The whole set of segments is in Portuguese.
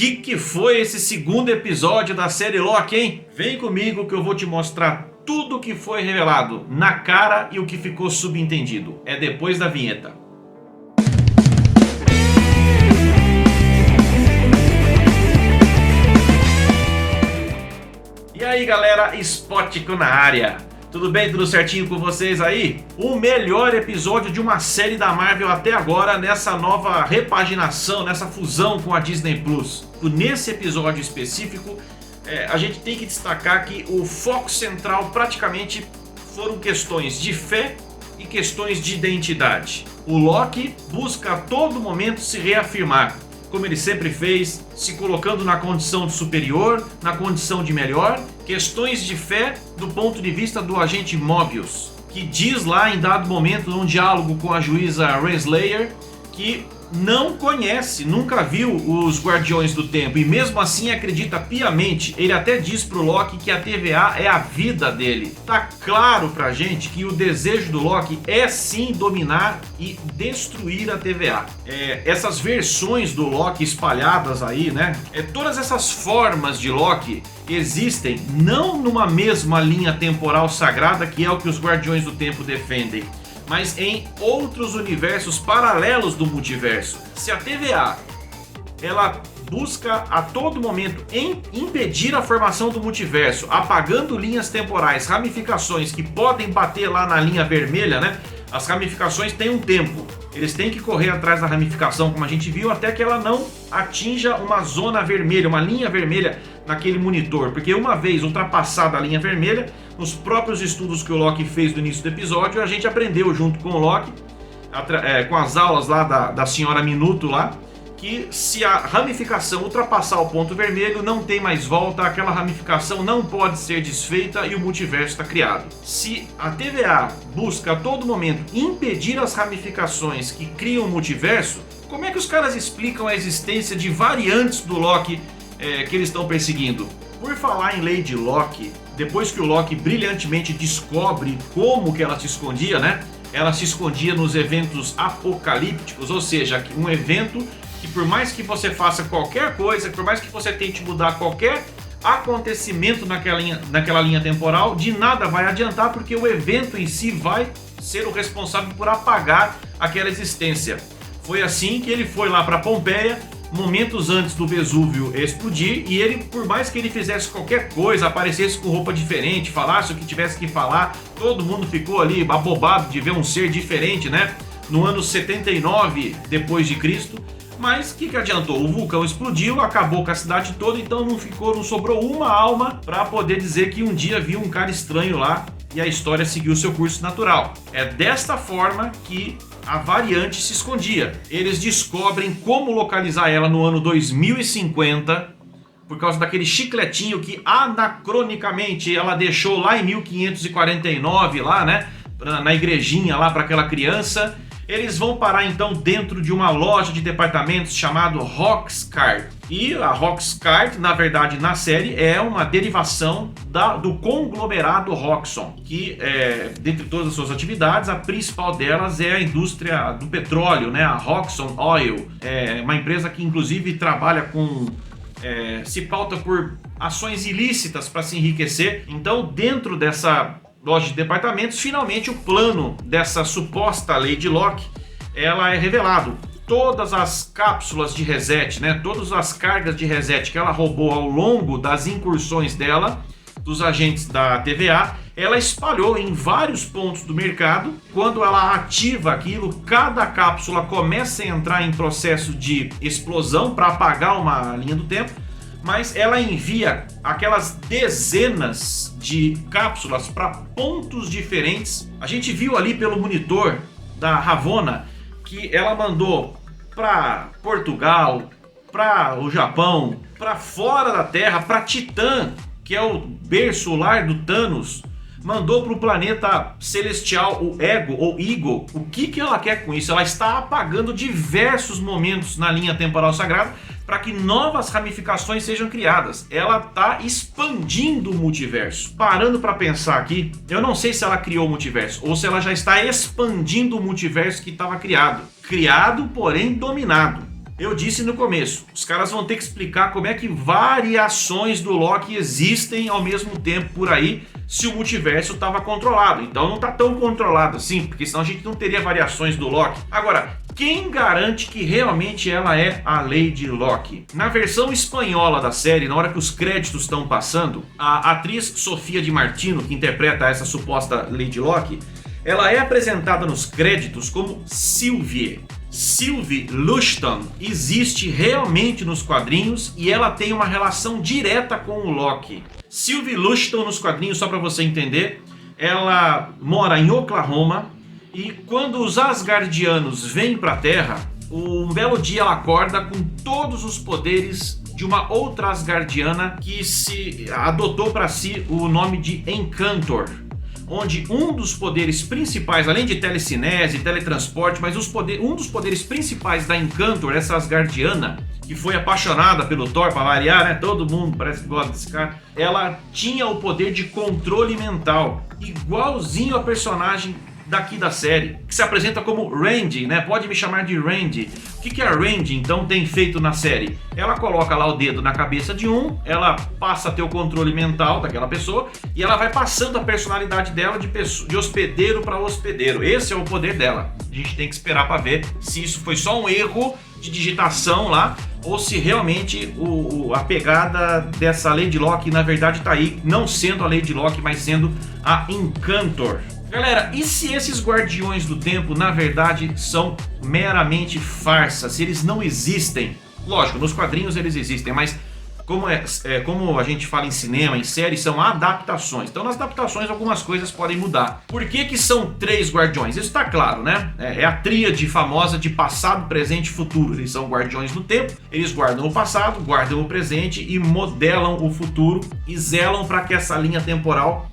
Que foi esse segundo episódio da série Loki, hein? Vem comigo que eu vou te mostrar tudo o que foi revelado na cara e o que ficou subentendido. É depois da vinheta. E aí galera, Spótico na área. Tudo bem? Tudo certinho com vocês aí? O melhor episódio de uma série da Marvel até agora, nessa nova repaginação, nessa fusão com a Disney Plus. Nesse episódio específico, a gente tem que destacar que o foco central praticamente foram questões de fé e questões de identidade. O Loki busca a todo momento se reafirmar, como ele sempre fez, se colocando na condição de superior, na condição de melhor. Questões de fé do ponto de vista do agente Mobius, que diz lá em dado momento, num diálogo com a juíza Renslayer, que não conhece, nunca viu os Guardiões do Tempo e mesmo assim acredita piamente. Ele até diz pro Loki que a TVA é a vida dele. Tá claro pra gente que o desejo do Loki é sim dominar e destruir a TVA. Essas versões do Loki espalhadas aí, né? Todas essas formas de Loki existem não numa mesma linha temporal sagrada, que é o que os Guardiões do Tempo defendem, mas em outros universos paralelos do multiverso. Se a TVA ela busca a todo momento impedir a formação do multiverso, apagando linhas temporais, ramificações que podem bater lá na linha vermelha, né? As ramificações têm um tempo. Eles têm que correr atrás da ramificação, como a gente viu, até que ela não atinja uma zona vermelha, uma linha vermelha naquele monitor. Porque uma vez ultrapassada a linha vermelha, nos próprios estudos que o Loki fez no início do episódio, a gente aprendeu junto com o Loki, com as aulas lá da senhora Minuto lá, que se a ramificação ultrapassar o ponto vermelho, não tem mais volta, aquela ramificação não pode ser desfeita e o multiverso está criado. Se a TVA busca a todo momento impedir as ramificações que criam o multiverso, como é que os caras explicam a existência de variantes do Loki que eles estão perseguindo? Por falar em Lady Loki, depois que o Loki brilhantemente descobre como que ela se escondia, né? Ela se escondia nos eventos apocalípticos, ou seja, um evento que por mais que você faça qualquer coisa, por mais que você tente mudar qualquer acontecimento naquela linha temporal, de nada vai adiantar, porque o evento em si vai ser o responsável por apagar aquela existência. Foi assim que ele foi lá para Pompeia, momentos antes do Vesúvio explodir, e ele, por mais que ele fizesse qualquer coisa, aparecesse com roupa diferente, falasse o que tivesse que falar, todo mundo ficou ali abobado de ver um ser diferente, né? No ano 79 depois de Cristo. Mas o que adiantou? O vulcão explodiu, acabou com a cidade toda, então não sobrou uma alma para poder dizer que um dia viu um cara estranho lá e a história seguiu seu curso natural. É desta forma que a variante se escondia. Eles descobrem como localizar ela no ano 2050, por causa daquele chicletinho que anacronicamente ela deixou lá em 1549, lá, né, na igrejinha lá para aquela criança. Eles vão parar então dentro de uma loja de departamentos chamado Roxxcart. E a Roxxcart, na verdade, na série, é uma derivação do conglomerado Roxxon, que, dentre todas as suas atividades, a principal delas é a indústria do petróleo, né? A Roxxon Oil, uma empresa que inclusive trabalha se pauta por ações ilícitas para se enriquecer. Então, dentro dessa loja de departamentos, finalmente o plano dessa suposta Lady Loki, ela é revelado. Todas as cápsulas de reset, né, todas as cargas de reset que ela roubou ao longo das incursões dela, dos agentes da TVA, ela espalhou em vários pontos do mercado. Quando ela ativa aquilo, cada cápsula começa a entrar em processo de explosão para apagar uma linha do tempo, mas ela envia aquelas dezenas de cápsulas para pontos diferentes. A gente viu ali pelo monitor da Ravonna que ela mandou para Portugal, para o Japão, para fora da Terra, para Titã, que é o berço lar do Thanos. Mandou para o planeta celestial, o Ego ou Eagle. O que ela quer com isso? Ela está apagando diversos momentos na linha temporal sagrada para que novas ramificações sejam criadas. Ela está expandindo o multiverso. Parando para pensar aqui, eu não sei se ela criou o multiverso ou se ela já está expandindo o multiverso que estava criado. Criado, porém dominado. Eu disse no começo, os caras vão ter que explicar como é que variações do Loki existem ao mesmo tempo por aí, se o multiverso estava controlado. Então não está tão controlado assim, porque senão a gente não teria variações do Loki. Agora, quem garante que realmente ela é a Lady Locke? Na versão espanhola da série, na hora que os créditos estão passando, a atriz Sofia Di Martino, que interpreta essa suposta Lady Locke, ela é apresentada nos créditos como Sylvie. Sylvie Lushton existe realmente nos quadrinhos e ela tem uma relação direta com o Loki. Sylvie Lushton nos quadrinhos, só para você entender, ela mora em Oklahoma e quando os Asgardianos vêm para a Terra, um belo dia ela acorda com todos os poderes de uma outra Asgardiana que se adotou para si o nome de Encantor, onde um dos poderes principais, além de telecinese, teletransporte, mas um dos poderes principais da Encantor, essa Asgardiana, que foi apaixonada pelo Thor, para variar, né? Todo mundo parece que gosta desse cara. Ela tinha o poder de controle mental, igualzinho a personagem daqui da série, que se apresenta como Randy, né? Pode me chamar de Randy. O que a Randy então tem feito na série? Ela coloca lá o dedo na cabeça de um, ela passa a ter o controle mental daquela pessoa e ela vai passando a personalidade dela de hospedeiro para hospedeiro. Esse é o poder dela. A gente tem que esperar para ver se isso foi só um erro de digitação lá ou se realmente a pegada dessa Lady Locke na verdade está aí, não sendo a Lady Locke, mas sendo a Encantor. Galera, e se esses Guardiões do Tempo, na verdade, são meramente farsa? Se eles não existem? Lógico, nos quadrinhos eles existem, mas como a gente fala em cinema, em série, são adaptações. Então nas adaptações algumas coisas podem mudar. Por que são 3 Guardiões? Isso tá claro, né? É a tríade famosa de passado, presente e futuro. Eles são Guardiões do Tempo, eles guardam o passado, guardam o presente e modelam o futuro e zelam para que essa linha temporal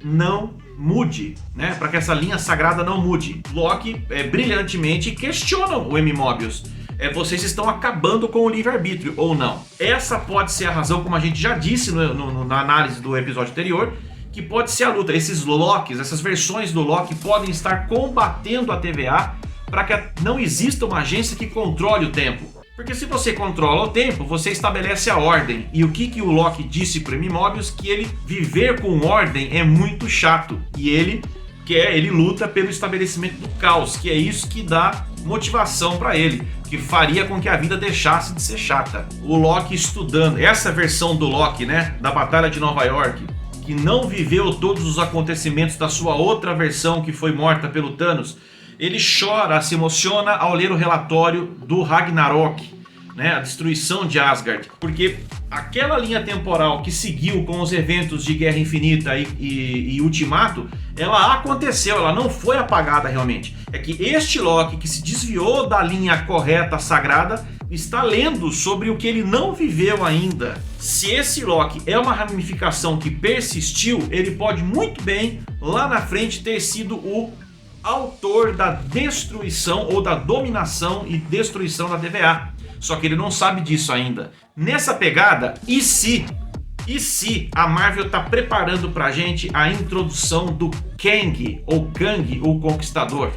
não mude, né? Para que essa linha sagrada não mude. Loki brilhantemente questiona o M-Mobius. Vocês estão acabando com o livre-arbítrio ou não? Essa pode ser a razão, como a gente já disse na análise do episódio anterior, que pode ser a luta. Esses Lokis, essas versões do Loki podem estar combatendo a TVA para que não exista uma agência que controle o tempo. Porque se você controla o tempo, você estabelece a ordem. E o que o Loki disse para o M-Mobius? Que ele viver com ordem é muito chato. E ele luta pelo estabelecimento do caos, que é isso que dá motivação para ele, que faria com que a vida deixasse de ser chata. O Loki estudando, essa versão do Loki, né, da Batalha de Nova York, que não viveu todos os acontecimentos da sua outra versão que foi morta pelo Thanos, ele chora, se emociona ao ler o relatório do Ragnarok, né, a destruição de Asgard, porque aquela linha temporal que seguiu com os eventos de Guerra Infinita e Ultimato, ela aconteceu, ela não foi apagada realmente. É que este Loki, que se desviou da linha correta, sagrada, está lendo sobre o que ele não viveu ainda. Se esse Loki é uma ramificação que persistiu, ele pode muito bem, lá na frente, ter sido o autor da destruição ou da dominação e destruição da TVA. Só que ele não sabe disso ainda. Nessa pegada, e se a Marvel tá preparando pra gente a introdução do Kang, ou Kang, o Conquistador?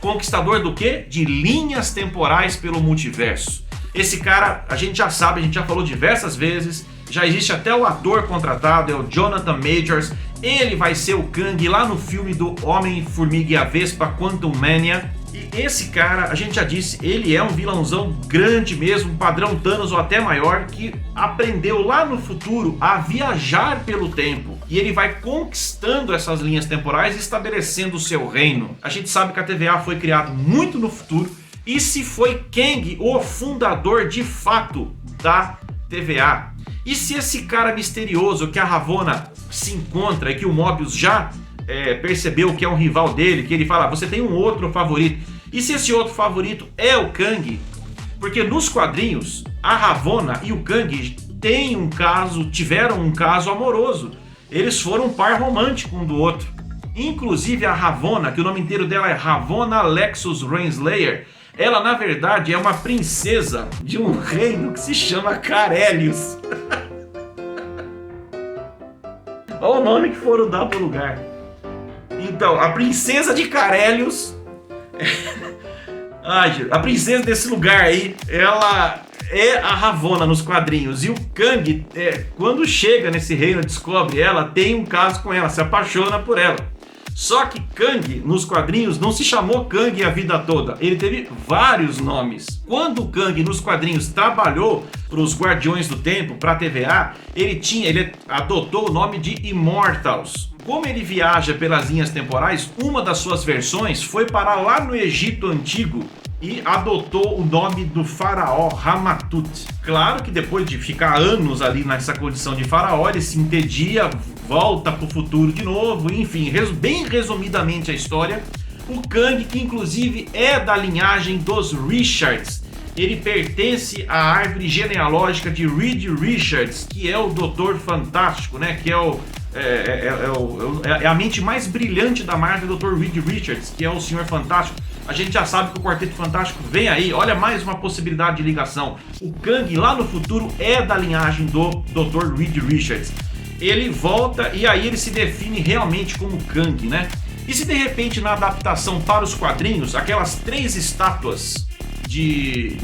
Conquistador do quê? De linhas temporais pelo multiverso. Esse cara, a gente já sabe, a gente já falou diversas vezes, já existe até o ator contratado, é o Jonathan Majors. Ele vai ser o Kang lá no filme do Homem-Formiga e a Vespa, Quantum Mania. E esse cara, a gente já disse, ele é um vilãozão grande mesmo, padrão Thanos ou até maior, que aprendeu lá no futuro a viajar pelo tempo. E ele vai conquistando essas linhas temporais e estabelecendo o seu reino. A gente sabe que a TVA foi criada muito no futuro. E se foi Kang o fundador de fato da TVA? E se esse cara misterioso que a Ravonna se encontra e que o Mobius já percebeu que é um rival dele, que ele fala, você tem um outro favorito. E se esse outro favorito é o Kang? Porque nos quadrinhos, a Ravonna e o Kang tiveram um caso amoroso. Eles foram um par romântico um do outro. Inclusive a Ravonna, que o nome inteiro dela é Ravonna Lexus Renslayer, ela na verdade é uma princesa de um reino que se chama Carelios. Olha o nome que foram dar pro lugar. Então, a princesa de Carelios Ai, a princesa desse lugar aí, ela é a Ravonna nos quadrinhos. E o Kang, quando chega nesse reino, descobre ela, tem um caso com ela, se apaixona por ela. Só que Kang, nos quadrinhos, não se chamou Kang a vida toda. Ele teve vários nomes. Quando o Kang, nos quadrinhos, trabalhou para os Guardiões do Tempo, para a TVA, ele adotou o nome de Immortals. Como ele viaja pelas linhas temporais, uma das suas versões foi parar lá no Egito Antigo e adotou o nome do faraó Ramatut. Claro que depois de ficar anos ali nessa condição de faraó, ele se entedia, volta para o futuro de novo, enfim, bem resumidamente a história. O Kang, que inclusive é da linhagem dos Richards, ele pertence à árvore genealógica de Reed Richards, que é o Doutor Fantástico, né? Que é a mente mais brilhante da Marvel, o Dr. Reed Richards, que é o Senhor Fantástico. A gente já sabe que o Quarteto Fantástico vem aí, olha mais uma possibilidade de ligação. O Kang lá no futuro é da linhagem do Dr. Reed Richards. Ele volta e aí ele se define realmente como Kang, né? E se de repente na adaptação para os quadrinhos, aquelas 3 estátuas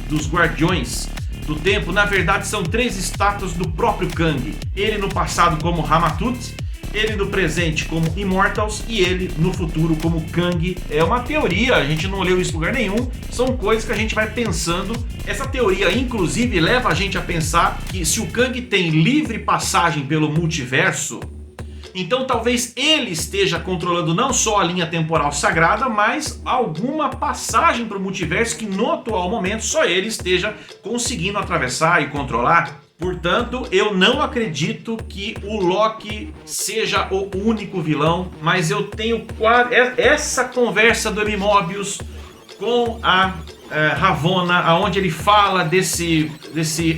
dos Guardiões do Tempo, na verdade são 3 estátuas do próprio Kang. Ele no passado como Ramatut, ele no presente como Immortals e ele no futuro como Kang. É uma teoria, a gente não leu isso em lugar nenhum, são coisas que a gente vai pensando. Essa teoria inclusive leva a gente a pensar que se o Kang tem livre passagem pelo multiverso, então talvez ele esteja controlando não só a linha temporal sagrada, mas alguma passagem para o multiverso que no atual momento só ele esteja conseguindo atravessar e controlar. Portanto, eu não acredito que o Loki seja o único vilão, mas eu tenho essa conversa do M-Mobius com a Ravonna, onde ele fala desse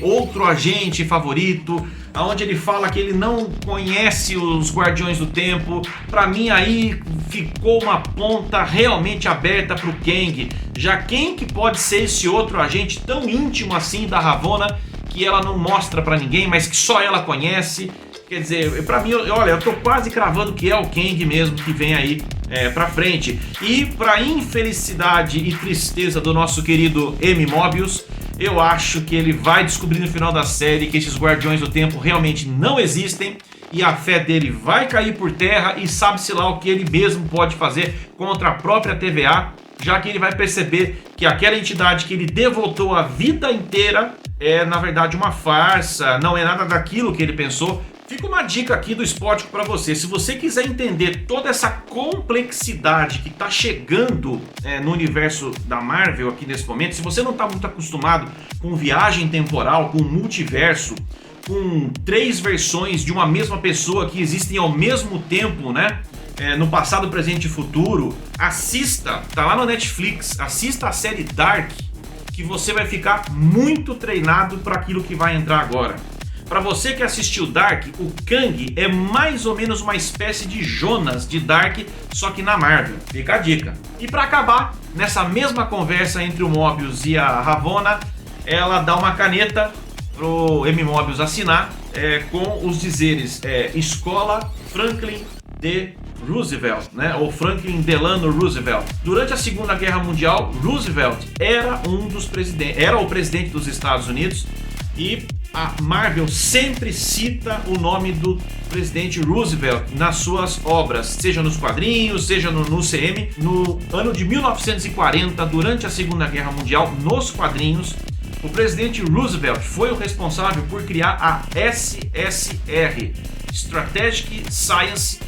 outro agente favorito, onde ele fala que ele não conhece os Guardiões do Tempo. Pra mim aí ficou uma ponta realmente aberta pro Kang. Já quem que pode ser esse outro agente tão íntimo assim da Ravonna, que ela não mostra pra ninguém, mas que só ela conhece? Quer dizer, pra mim, olha, eu tô quase cravando que é o Kang mesmo que vem aí pra frente. E pra infelicidade e tristeza do nosso querido M-Mobius, eu acho que ele vai descobrir no final da série que esses Guardiões do Tempo realmente não existem e a fé dele vai cair por terra e sabe-se lá o que ele mesmo pode fazer contra a própria TVA, já que ele vai perceber que aquela entidade que ele devotou a vida inteira é na verdade uma farsa, não é nada daquilo que ele pensou. Fica uma dica aqui do Spótico para você. Se você quiser entender toda essa complexidade que está chegando no universo da Marvel aqui nesse momento, se você não está muito acostumado com viagem temporal, com multiverso, com 3 versões de uma mesma pessoa que existem ao mesmo tempo, né? No passado, presente e futuro, assista, tá lá no Netflix, assista a série Dark, que você vai ficar muito treinado para aquilo que vai entrar agora. Para você que assistiu Dark, o Kang é mais ou menos uma espécie de Jonas de Dark, só que na Marvel. Fica a dica. E para acabar, nessa mesma conversa entre o Mobius e a Ravonna, ela dá uma caneta pro M-Mobius assinar com os dizeres Escola Franklin D. Roosevelt, né? Ou Franklin Delano Roosevelt. Durante a Segunda Guerra Mundial, Roosevelt era o presidente dos Estados Unidos e a Marvel sempre cita o nome do presidente Roosevelt nas suas obras, seja nos quadrinhos, seja no CM. No ano de 1940, durante a Segunda Guerra Mundial, nos quadrinhos, o presidente Roosevelt foi o responsável por criar a SSR, Strategic Science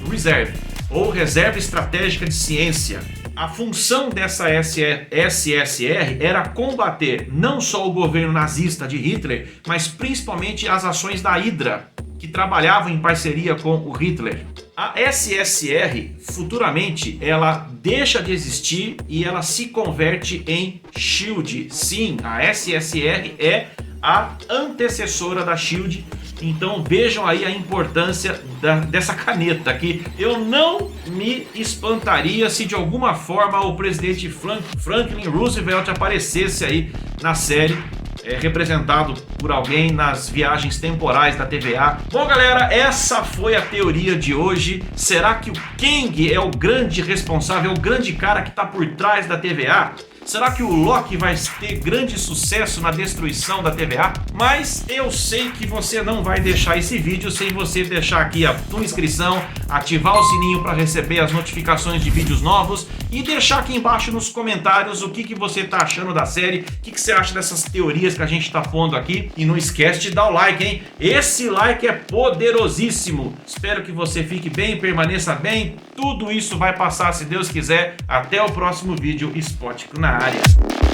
Reserve, ou Reserva Estratégica de Ciência. A função dessa SSR era combater não só o governo nazista de Hitler, mas principalmente as ações da Hydra, que trabalhavam em parceria com o Hitler. A SSR, futuramente, ela deixa de existir e ela se converte em SHIELD. Sim, a SSR é a antecessora da SHIELD. Então vejam aí a importância dessa caneta aqui. Eu não me espantaria se de alguma forma o presidente Franklin Roosevelt aparecesse aí na série, representado por alguém nas viagens temporais da TVA. Bom galera, essa foi a teoria de hoje. Será que o Kang é o grande responsável, é o grande cara que está por trás da TVA? Será que o Loki vai ter grande sucesso na destruição da TVA? Mas eu sei que você não vai deixar esse vídeo sem você deixar aqui a tua inscrição, ativar o sininho para receber as notificações de vídeos novos e deixar aqui embaixo nos comentários o que você tá achando da série, o que você acha dessas teorias que a gente tá pondo aqui. E não esquece de dar o like, hein? Esse like é poderosíssimo. Espero que você fique bem, permaneça bem. Tudo isso vai passar, se Deus quiser. Até o próximo vídeo. Spótico na área.